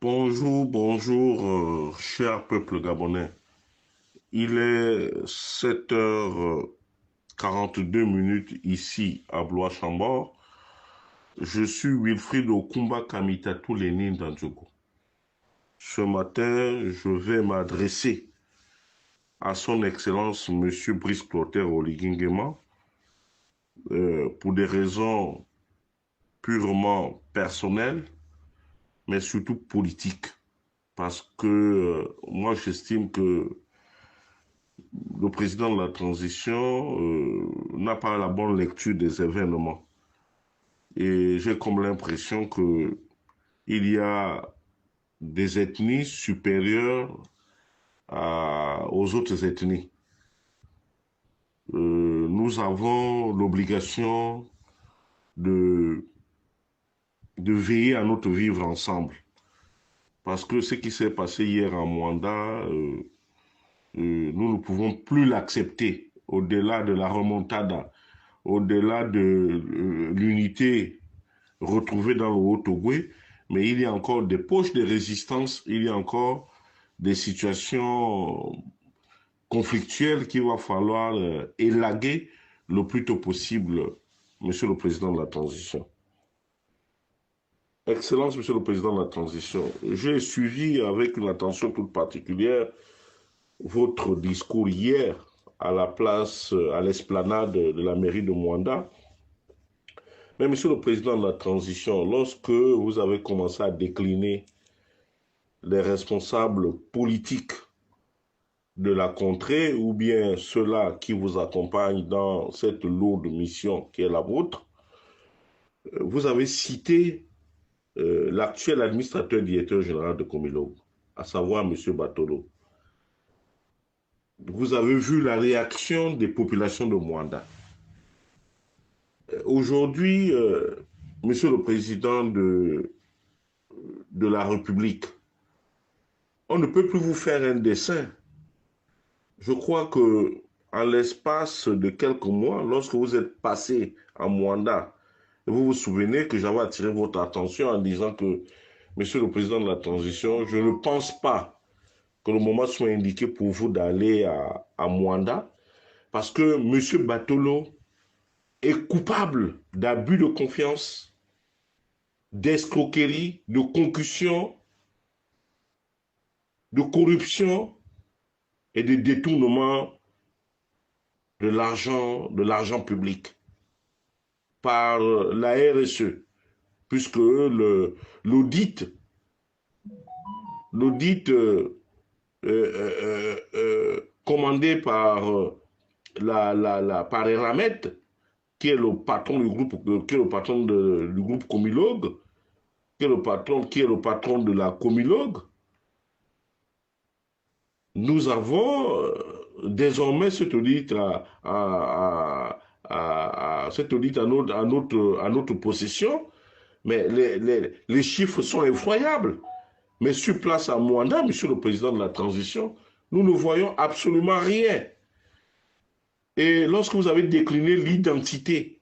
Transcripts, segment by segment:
Bonjour, bonjour, cher peuple gabonais. Il est 7h42 ici à Blois-Chambord. Je suis Wilfried Okumba Kamitatou Lénine d'Andjogo. Ce matin, je vais m'adresser à son Excellence Monsieur Brice Clotaire Oligui pour des raisons purement personnelles, mais surtout politiques. Parce que moi, j'estime que le président de la transition n'a pas la bonne lecture des événements. Et j'ai comme l'impression que il y a des ethnies supérieures aux autres ethnies. Nous avons l'obligation de, de veiller à notre vivre ensemble. Parce que ce qui s'est passé hier en Mwanda, nous ne pouvons plus l'accepter au-delà de la remontada, au-delà de l'unité retrouvée dans le Haut-Ogooué, mais il y a encore des poches de résistance, il y a encore des situations conflictuelles qu'il va falloir élaguer le plus tôt possible, Monsieur le Président de la Transition. Excellence, Monsieur le Président de la Transition, j'ai suivi avec une attention toute particulière votre discours hier à la place, à l'esplanade de la mairie de Mwanda. Mais Monsieur le Président de la Transition, lorsque vous avez commencé à décliner les responsables politiques de la contrée ou bien ceux-là qui vous accompagnent dans cette lourde mission qui est la vôtre, vous avez cité l'actuel administrateur directeur général de Comilog, à savoir M. Batolo. Vous avez vu la réaction des populations de Mwanda. Aujourd'hui, Monsieur le Président de la République, on ne peut plus vous faire un dessin. Je crois que en l'espace de quelques mois, lorsque vous êtes passé à Mwanda, vous vous souvenez que j'avais attiré votre attention en disant que, Monsieur le Président de la Transition, je ne pense pas que le moment soit indiqué pour vous d'aller à Mwanda, parce que M. Batolo est coupable d'abus de confiance, d'escroquerie, de concussion, de corruption et de détournement de l'argent public par la RSE, puisque l'audit commandé par par Eramet, qui est le patron du groupe, qui est le patron du groupe Comilog, qui est le patron de la Comilog, nous avons désormais cet audit cet audit à notre possession, mais les chiffres sont effroyables. Mais sur place à Mwanda, Monsieur le Président de la Transition, nous ne voyons absolument rien. Et lorsque vous avez décliné l'identité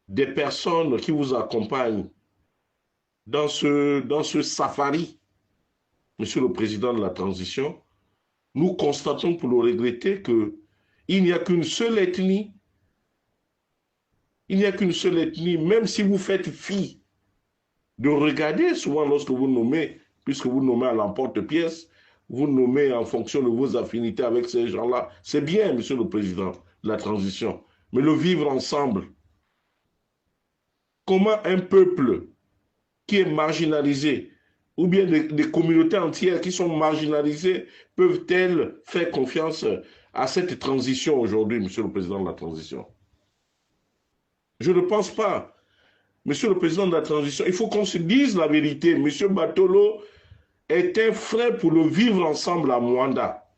des personnes qui vous accompagnent dans ce safari, Monsieur le Président de la Transition, nous constatons pour le regretter qu'il n'y a qu'une seule ethnie. Il n'y a qu'une seule ethnie, même si vous faites fi de regarder souvent lorsque vous nommez, puisque vous nommez à l'emporte-pièce, vous nommez en fonction de vos affinités avec ces gens-là. C'est bien, Monsieur le Président de la Transition, mais le vivre ensemble. Comment un peuple qui est marginalisé, ou bien des communautés entières qui sont marginalisées, peuvent-elles faire confiance à cette transition aujourd'hui, Monsieur le Président de la Transition? Je ne pense pas. Monsieur le Président de la Transition, il faut qu'on se dise la vérité. Monsieur Batolo est un frère pour le vivre ensemble à Mwanda.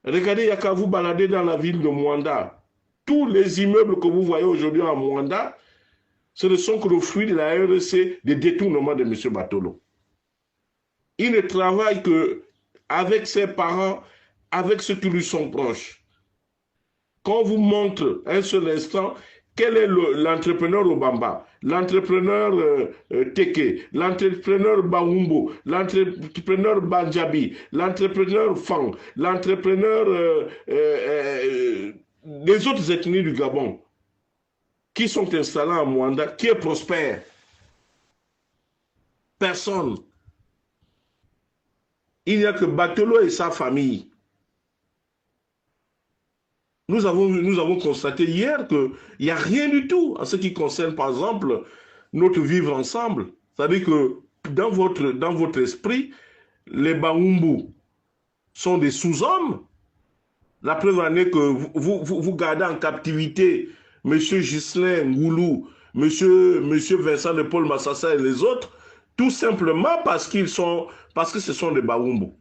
Regardez, il n'y a qu'à vous balader dans la ville de Mwanda. Tous les immeubles que vous voyez aujourd'hui à Mwanda, ce ne sont que le fruit de la REC, des détournements de M. Batolo. Il ne travaille qu'avec ses parents, avec ceux qui lui sont proches. Quand on vous montre un seul instant quel est l'entrepreneur Obamba, l'entrepreneur Teke, l'entrepreneur Baumbo, l'entrepreneur Banjabi, l'entrepreneur Fang, l'entrepreneur des autres ethnies du Gabon qui sont installés à Mwanda, qui est prospère? Personne. Il n'y a que Batolo et sa famille. Nous avons constaté hier qu'il n'y a rien du tout en ce qui concerne, par exemple, notre vivre ensemble. C'est-à-dire que dans votre esprit, les Baumbu sont des sous-hommes. La preuve en est que vous gardez en captivité M. Ghislain Ngoulou, M. Vincent de Paul Massassa et les autres, tout simplement parce que ce sont des Baumbu.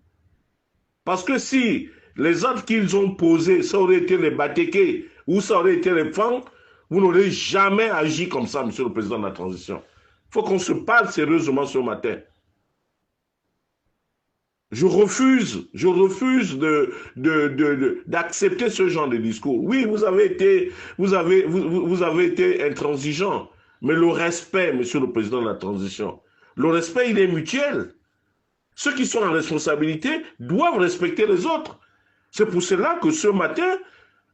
Parce que si les actes qu'ils ont posés, ça aurait été les Bateke ou ça aurait été les Fang, vous n'aurez jamais agi comme ça, Monsieur le Président de la Transition. Il faut qu'on se parle sérieusement ce matin. Je refuse d'accepter ce genre de discours. Oui, vous avez été intransigeant, mais le respect, Monsieur le Président de la Transition, le respect, il est mutuel. Ceux qui sont en responsabilité doivent respecter les autres. C'est pour cela que ce matin,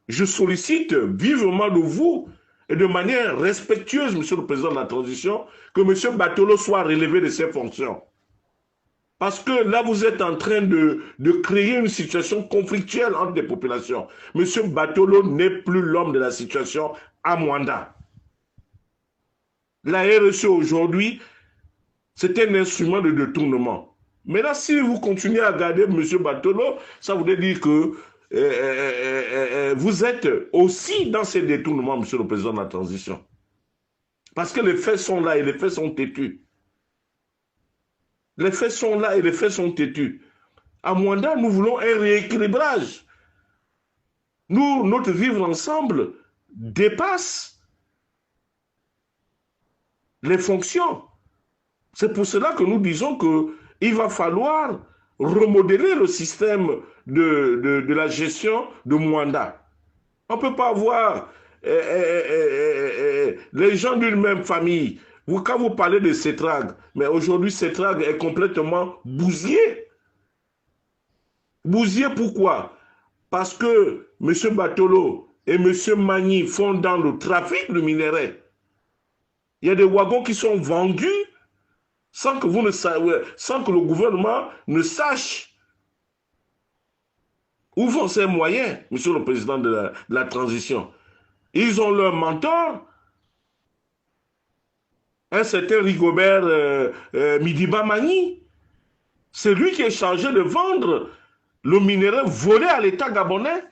je sollicite vivement de vous et de manière respectueuse, Monsieur le Président de la Transition, que M. Batolo soit relevé de ses fonctions. Parce que là, vous êtes en train de créer une situation conflictuelle entre les populations. M. Batolo n'est plus l'homme de la situation à Mwanda. La RSE aujourd'hui, c'est un instrument de détournement. Mais là, si vous continuez à garder M. Batolo, ça voudrait dire que vous êtes aussi dans ces détournements, Monsieur le Président de la Transition. Parce que les faits sont là et les faits sont têtus. Les faits sont là et les faits sont têtus. À Mwanda, nous voulons un rééquilibrage. Notre vivre ensemble dépasse les fonctions. C'est pour cela que nous disons qu'il va falloir remodeler le système de la gestion de Mwanda. On ne peut pas avoir les gens d'une même famille. Quand vous parlez de Setrag, mais aujourd'hui Setrag est complètement bousillé. Bousillé pourquoi? Parce que M. Batolo et M. Magny font dans le trafic de minerais. Il y a des wagons qui sont vendus sans que le gouvernement ne sache où vont ces moyens, Monsieur le Président de la Transition. Ils ont leur mentor, un certain Rigobert Midiba Magny. C'est lui qui est chargé de vendre le minerai volé à l'État gabonais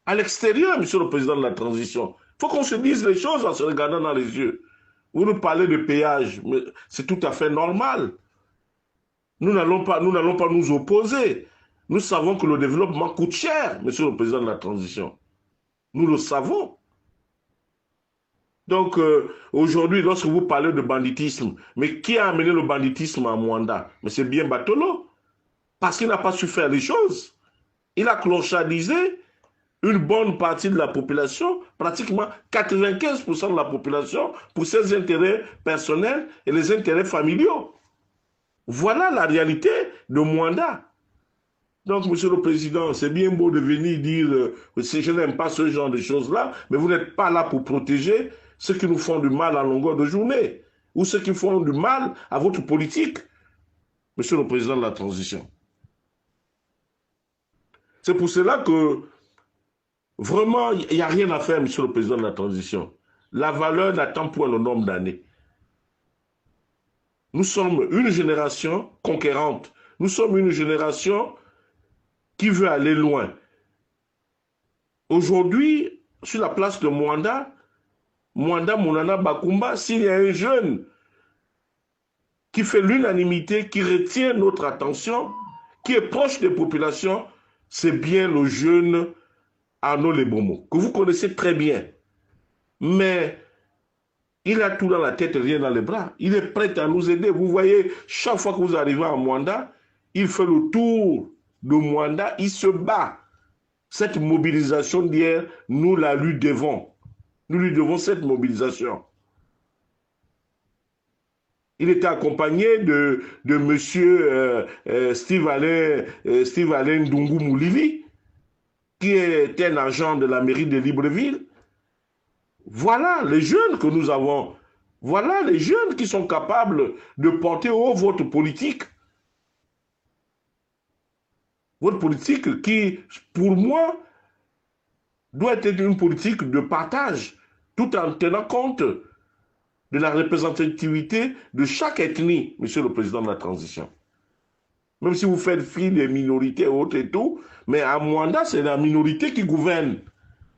à l'extérieur, Monsieur le Président de la Transition. Il faut qu'on se dise les choses en se regardant dans les yeux. Vous nous parlez de péage, mais c'est tout à fait normal. Nous n'allons pas nous opposer. Nous savons que le développement coûte cher, Monsieur le Président de la Transition. Nous le savons. Donc, aujourd'hui, lorsque vous parlez de banditisme, mais qui a amené le banditisme à Mwanda? Mais c'est bien Batolo. Parce qu'il n'a pas su faire les choses. Il a clochardisé une bonne partie de la population, pratiquement 95% de la population, pour ses intérêts personnels et les intérêts familiaux. Voilà la réalité de Mwanda. Donc, Monsieur le Président, c'est bien beau de venir dire je n'aime pas ce genre de choses-là, mais vous n'êtes pas là pour protéger ceux qui nous font du mal à longueur de journée, ou ceux qui font du mal à votre politique, Monsieur le Président de la Transition. C'est pour cela que vraiment, il n'y a rien à faire, Monsieur le Président de la Transition. La valeur n'attend point le nombre d'années. Nous sommes une génération conquérante. Nous sommes une génération qui veut aller loin. Aujourd'hui, sur la place de Mwanda Mounana Bakumba, s'il y a un jeune qui fait l'unanimité, qui retient notre attention, qui est proche des populations, c'est bien le jeune Arnaud Lebomo, que vous connaissez très bien. Mais il a tout dans la tête et rien dans les bras. Il est prêt à nous aider. Vous voyez, chaque fois que vous arrivez à Mwanda, il fait le tour de Mwanda, il se bat. Cette mobilisation d'hier, nous la lui devons. Nous lui devons cette mobilisation. Il était accompagné de M. Steve Alain Dungu Moulivi, qui était un agent de la mairie de Libreville. Voilà les jeunes que nous avons. Voilà les jeunes qui sont capables de porter haut votre politique. Votre politique qui, pour moi, doit être une politique de partage, tout en tenant compte de la représentativité de chaque ethnie, monsieur le président de la transition. Même si vous faites fi des minorités autres et tout, mais à Mwanda, c'est la minorité qui gouverne.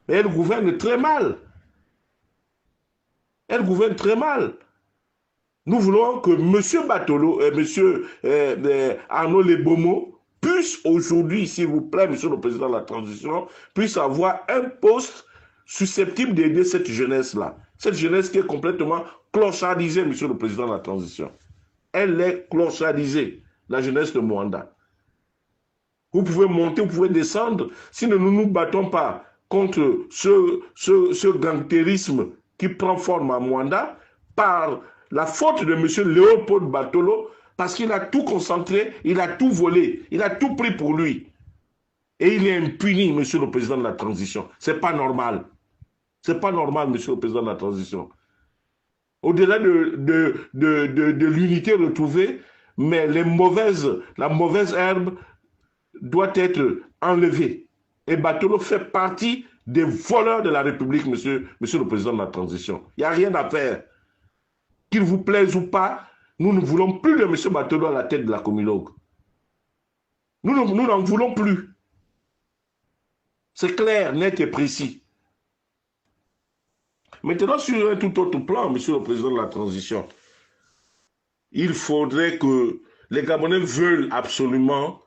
Et elle gouverne très mal. Elle gouverne très mal. Nous voulons que M. Batolo et M. Arnaud Lebomo puissent aujourd'hui, s'il vous plaît, monsieur le président de la transition, puissent avoir un poste susceptible d'aider cette jeunesse-là. Cette jeunesse qui est complètement clochardisée, monsieur le président de la transition. Elle est clochardisée, la jeunesse de Mwanda. Vous pouvez monter, vous pouvez descendre. Si nous ne nous battons pas contre ce gangtérisme qui prend forme à Mwanda, par la faute de M. Léopold Batolo, parce qu'il a tout concentré, il a tout volé, il a tout pris pour lui. Et il est impuni, monsieur le président de la transition. C'est pas normal. C'est pas normal, monsieur le président de la transition. Au-delà de l'unité retrouvée, mais la mauvaise herbe doit être enlevée. Et Batolo fait partie des voleurs de la République, monsieur le président de la transition. Il n'y a rien à faire. Qu'il vous plaise ou pas, nous ne voulons plus de M. Batolo à la tête de la Comilog. Nous n'en voulons plus. C'est clair, net et précis. Maintenant, sur un tout autre plan, M. le président de la transition, il faudrait que les Gabonais veulent absolument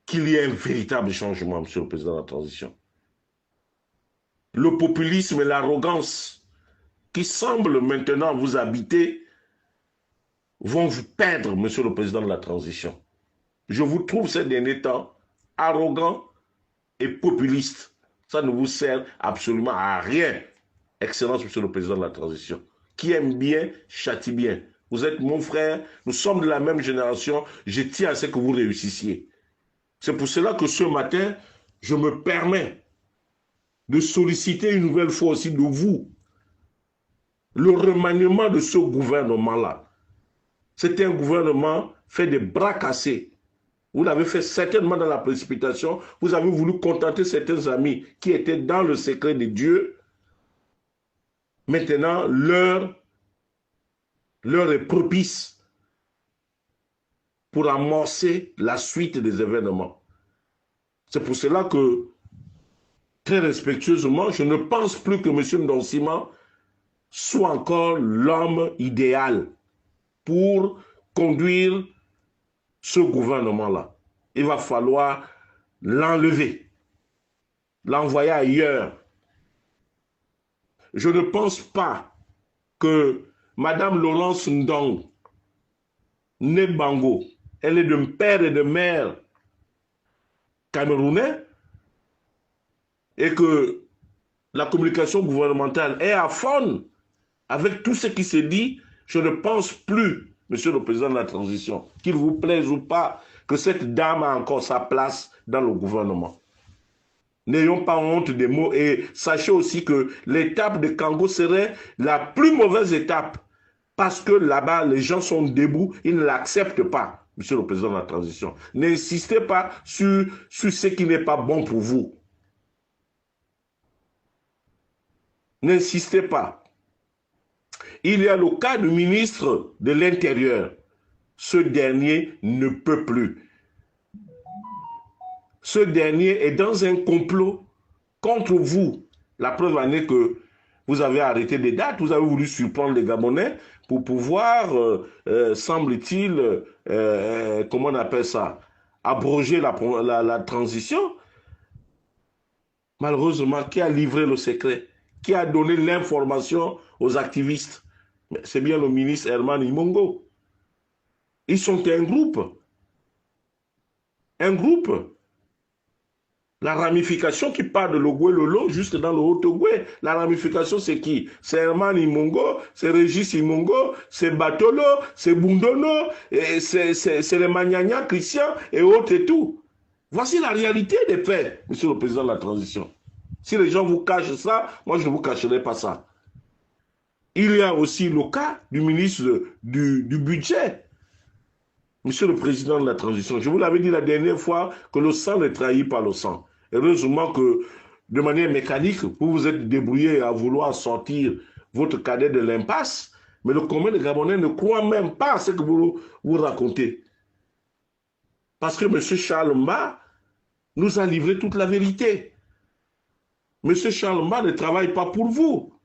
qu'il y ait un véritable changement, M. le président de la transition. Le populisme et l'arrogance qui semblent maintenant vous habiter vont vous perdre, monsieur le président de la transition. Je vous trouve ces derniers temps arrogant et populiste. Ça ne vous sert absolument à rien. Excellence, monsieur le président de la transition. Qui aime bien, châtie bien. Vous êtes mon frère, nous sommes de la même génération, je tiens à ce que vous réussissiez. C'est pour cela que ce matin, je me permets de solliciter une nouvelle fois aussi de vous le remaniement de ce gouvernement-là. C'est un gouvernement fait de bras cassés. Vous l'avez fait certainement dans la précipitation. Vous avez voulu contenter certains amis qui étaient dans le secret de Dieu. Maintenant, l'heure est propice pour amorcer la suite des événements. C'est pour cela que, très respectueusement, je ne pense plus que M. Ndonsima soit encore l'homme idéal pour conduire ce gouvernement-là. Il va falloir l'enlever, l'envoyer ailleurs. Je ne pense pas que Mme Laurence Ndong, née Bango, elle est de père et de mère camerounais, et que la communication gouvernementale est à fond avec tout ce qui se dit. Je ne pense plus, monsieur le président de la transition, qu'il vous plaise ou pas, que cette dame a encore sa place dans le gouvernement. N'ayons pas honte des mots et sachez aussi que l'étape de Kango serait la plus mauvaise étape parce que là-bas, les gens sont debout, ils ne l'acceptent pas, monsieur le président de la transition. N'insistez pas sur ce qui n'est pas bon pour vous. N'insistez pas. Il y a le cas du ministre de l'Intérieur. Ce dernier ne peut plus. Ce dernier est dans un complot contre vous. La preuve en est que vous avez arrêté des dates, vous avez voulu surprendre les Gabonais pour pouvoir, semble-t-il, comment on appelle ça, abroger la transition. Malheureusement, qui a livré le secret? Qui a donné l'information aux activistes? C'est bien le ministre Herman Imongo. Ils sont un groupe. Un groupe. La ramification qui part de l'Ogoué Lolo jusque dans le Haut-Ogoué. La ramification, c'est qui? C'est Herman Imongo, c'est Régis Imongo, c'est Batolo, c'est Bundono, c'est les Magnagna, Christian et autres et tout. Voici la réalité des faits, monsieur le président de la transition. Si les gens vous cachent ça, moi je ne vous cacherai pas ça. Il y a aussi le cas du ministre du budget, monsieur le président de la transition. Je vous l'avais dit la dernière fois que le sang est trahi par le sang. Heureusement que de manière mécanique, vous vous êtes débrouillé à vouloir sortir votre cadet de l'impasse, mais le commun des Gabonais ne croit même pas à ce que vous racontez. Parce que M. Charles Mba nous a livré toute la vérité. M. Charles Mba ne travaille pas pour vous.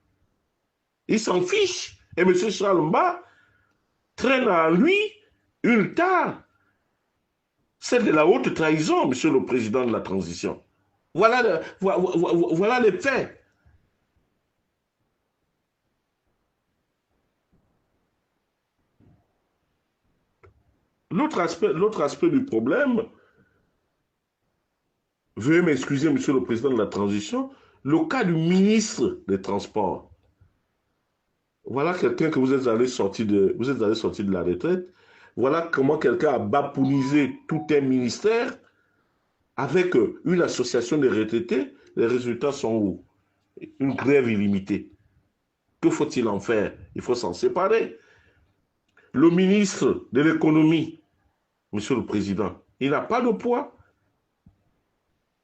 Il s'en fiche. Et M. Charles Mba traîne en lui une tare, celle de la haute trahison, monsieur le président de la transition. Voilà les faits. L'autre aspect du problème, veuillez m'excuser, monsieur le président de la transition, le cas du ministre des Transports. Voilà quelqu'un que vous êtes allé sortir de la retraite. Voilà comment quelqu'un a bapounisé tout un ministère avec une association de retraités. Les résultats sont où? Une grève illimitée. Que faut-il en faire? Il faut s'en séparer. Le ministre de l'économie, monsieur le président, il n'a pas de poids.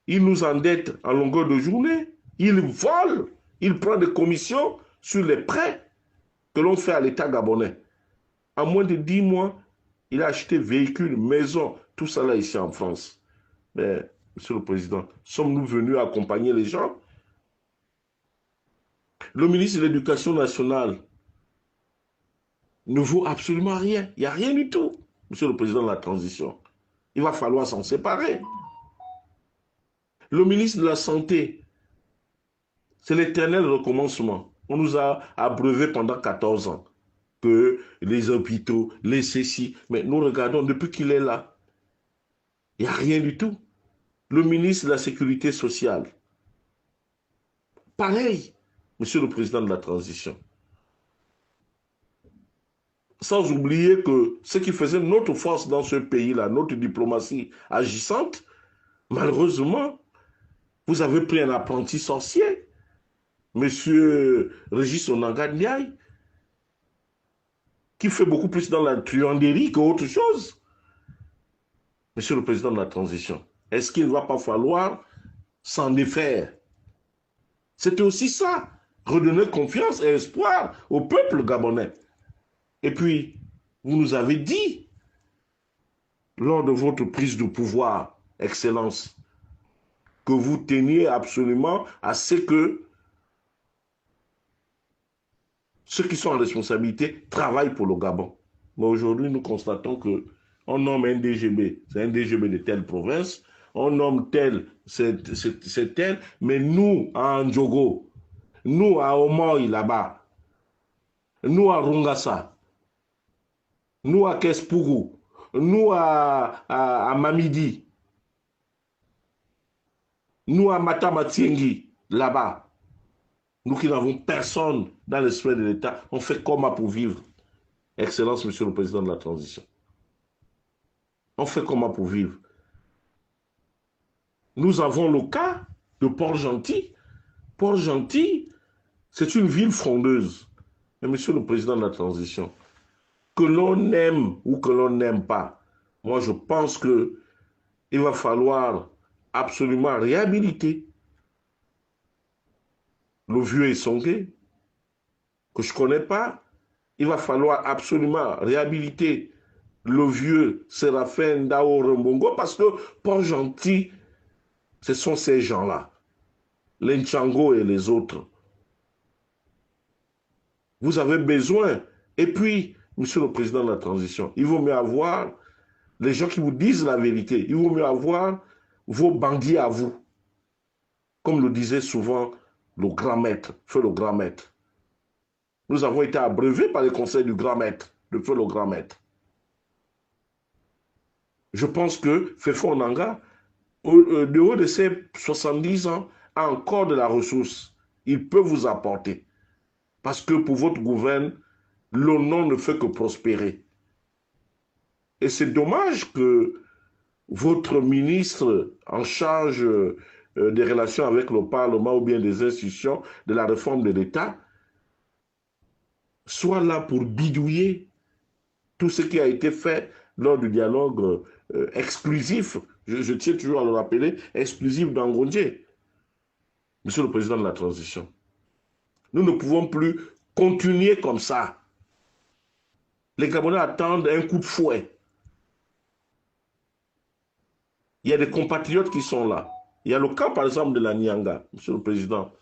Il nous endette en longueur de journée. Il vole. Il prend des commissions sur les prêts que l'on fait à l'État gabonais. En moins de 10 mois, il a acheté véhicules, maisons, tout ça là ici en France. Mais, monsieur le président, sommes-nous venus accompagner les gens? Le ministre de l'Éducation nationale ne vaut absolument rien. Il n'y a rien du tout, monsieur le président de la transition. Il va falloir s'en séparer. Le ministre de la Santé, c'est l'éternel recommencement. On nous a abreuvé pendant 14 ans que les hôpitaux, les ceci, mais nous regardons depuis qu'il est là. Il n'y a rien du tout. Le ministre de la Sécurité sociale, pareil, monsieur le président de la transition. Sans oublier que ce qui faisait notre force dans ce pays-là, notre diplomatie agissante, malheureusement, vous avez pris un apprenti sorcier, monsieur Régis Onanga Ndiaye, qui fait beaucoup plus dans la truanderie qu'autre chose. Monsieur le président de la transition, est-ce qu'il ne va pas falloir s'en défaire? C'était aussi ça, redonner confiance et espoir au peuple gabonais. Et puis, vous nous avez dit, lors de votre prise de pouvoir, Excellence, que vous teniez absolument à ce que ceux qui sont en responsabilité travaillent pour le Gabon. Mais aujourd'hui, nous constatons qu'on nomme un DGB, c'est un DGB de telle province, on nomme tel, c'est tel, mais nous, à Ndjogo, nous, à Omoy, là-bas, nous, à Rungasa, nous, à Kespougou, nous, à Mamidi, nous, à Matamatiengi, là-bas, nous qui n'avons personne dans l'esprit de l'État, on fait comment pour vivre? Excellence, monsieur le président de la transition. On fait comment pour vivre? Nous avons le cas de Port-Gentil. Port-Gentil, c'est une ville frondeuse. Mais monsieur le président de la transition, que l'on aime ou que l'on n'aime pas, moi je pense qu'il va falloir absolument réhabiliter le vieux Essongué, que je ne connais pas. Il va falloir absolument réhabiliter le vieux Séraphin Ndao Rembongo parce que Port-Gentil, ce sont ces gens-là, les Nchango et les autres. Vous avez besoin. Et puis, monsieur le président de la transition, il vaut mieux avoir les gens qui vous disent la vérité. Il vaut mieux avoir vos bandits à vous. Comme le disait souvent le grand maître, feu le grand maître. Nous avons été abreuvés par les conseils du grand maître, de feu le grand maître. Je pense que Fefo Onanga de haut de ses 70 ans, a encore de la ressource. Il peut vous apporter. Parce que pour votre gouvernement, le nom ne fait que prospérer. Et c'est dommage que votre ministre en charge des relations avec le Parlement ou bien des institutions de la réforme de l'État soit là pour bidouiller tout ce qui a été fait lors du dialogue exclusif, je tiens toujours à le rappeler, exclusif d'Angondje, Monsieur le Président de la Transition. Nous ne pouvons plus continuer comme ça. Les Gabonais attendent un coup de fouet. Il y a des compatriotes qui sont là. Il y a le cas, par exemple, de la Nyanga, Monsieur le Président.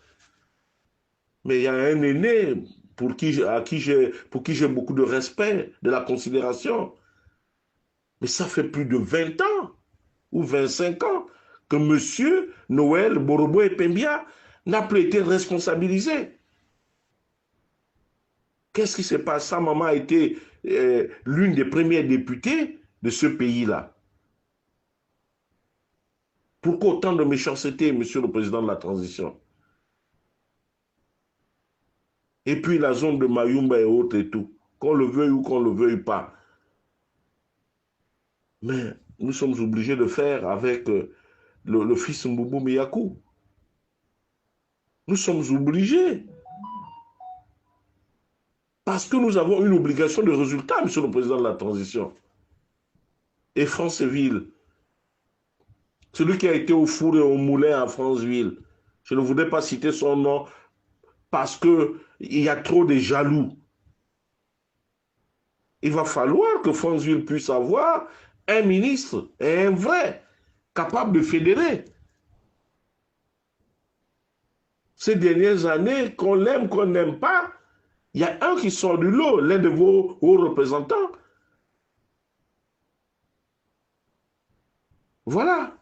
Mais il y a un aîné pour qui j'ai beaucoup de respect, de la considération. Mais ça fait plus de 20 ans ou 25 ans que M. Noël Borobo Epembia n'a plus été responsabilisé. Qu'est-ce qui se passe? Sa maman a été l'une des premières députées de ce pays-là. Pourquoi autant de méchanceté, Monsieur le Président de la Transition? Et puis la zone de Mayumba et autres et tout, qu'on le veuille ou qu'on ne le veuille pas. Mais nous sommes obligés de faire avec le fils Mboubou Miyakou. Nous sommes obligés. Parce que nous avons une obligation de résultat, Monsieur le Président de la Transition. Et Franceville, celui qui a été au four et au moulin à Franceville, je ne voudrais pas citer son nom parce qu'il y a trop de jaloux. Il va falloir que Franceville puisse avoir un ministre, et un vrai, capable de fédérer. Ces dernières années, qu'on l'aime, qu'on n'aime pas, il y a un qui sort du lot, l'un de vos représentants. Voilà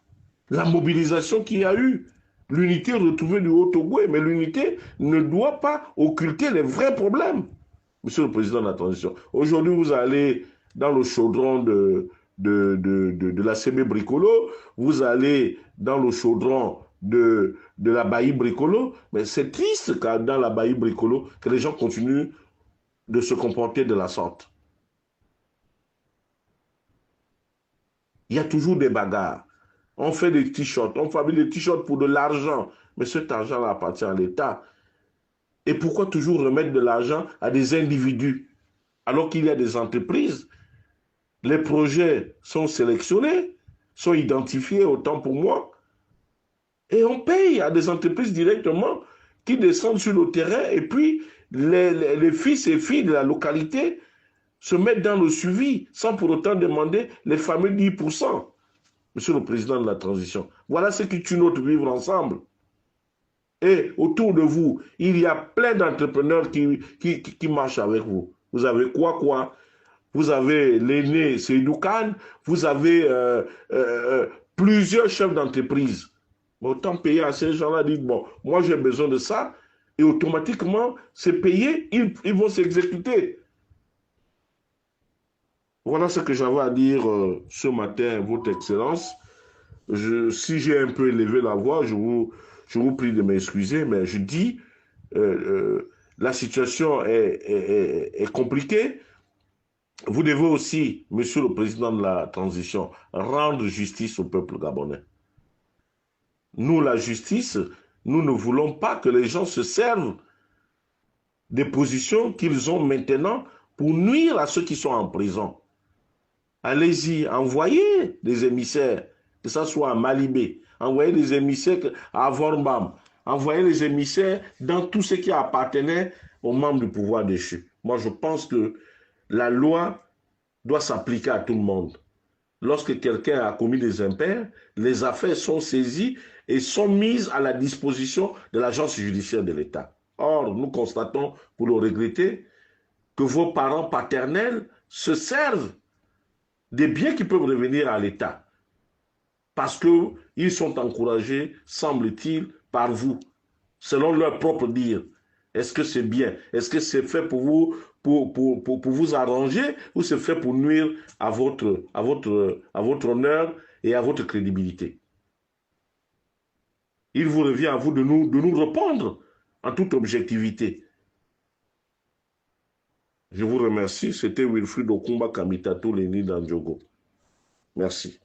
la mobilisation qu'il y a eu. L'unité retrouvée du Haut-Togo, mais l'unité ne doit pas occulter les vrais problèmes. Monsieur le Président de la Transition, aujourd'hui, vous allez dans le chaudron de la CB Bricolo, vous allez dans le chaudron de la Bailly Bricolo, mais c'est triste dans la Bailly Bricolo que les gens continuent de se comporter de la sorte. Il y a toujours des bagarres. On fait des t-shirts, on fabrique des t-shirts pour de l'argent, mais cet argent appartient à l'État. Et pourquoi toujours remettre de l'argent à des individus alors qu'il y a des entreprises? Les projets sont sélectionnés, sont identifiés, autant pour moi, et on paye à des entreprises directement qui descendent sur le terrain et puis les fils et filles de la localité se mettent dans le suivi sans pour autant demander les fameux 10%. Monsieur le Président de la Transition, voilà ce qui tue notre vivre ensemble. Et autour de vous, il y a plein d'entrepreneurs qui marchent avec vous. Vous avez quoi? Vous avez l'aîné Seydou Khan, vous avez plusieurs chefs d'entreprise. Autant payer à ces gens-là, dire, bon, moi j'ai besoin de ça, et automatiquement, c'est payé, ils vont s'exécuter. Voilà ce que j'avais à dire ce matin, Votre Excellence. Si j'ai un peu élevé la voix, je vous prie de m'excuser, mais je dis, la situation est compliquée. Vous devez aussi, Monsieur le Président de la Transition, rendre justice au peuple gabonais. Nous, la justice, nous ne voulons pas que les gens se servent des positions qu'ils ont maintenant pour nuire à ceux qui sont en prison. Allez-y, envoyez des émissaires, que ce soit à Malibé, envoyez des émissaires à Vormbam, envoyez les émissaires dans tout ce qui appartenait aux membres du pouvoir déchu. Moi, je pense que la loi doit s'appliquer à tout le monde. Lorsque quelqu'un a commis des impairs, les affaires sont saisies et sont mises à la disposition de l'agence judiciaire de l'État. Or, nous constatons, pour le regretter, que vos parents paternels se servent des biens qui peuvent revenir à l'État. Parce qu'ils sont encouragés, semble-t-il, par vous, selon leur propre dire. Est-ce que c'est bien? Est-ce que c'est fait pour vous, pour vous arranger ou c'est fait pour nuire à votre honneur et à votre crédibilité? Il vous revient à vous de nous répondre en toute objectivité. Je vous remercie. C'était Wilfried Okumba Kamitatou Leni Dandjogo. Merci.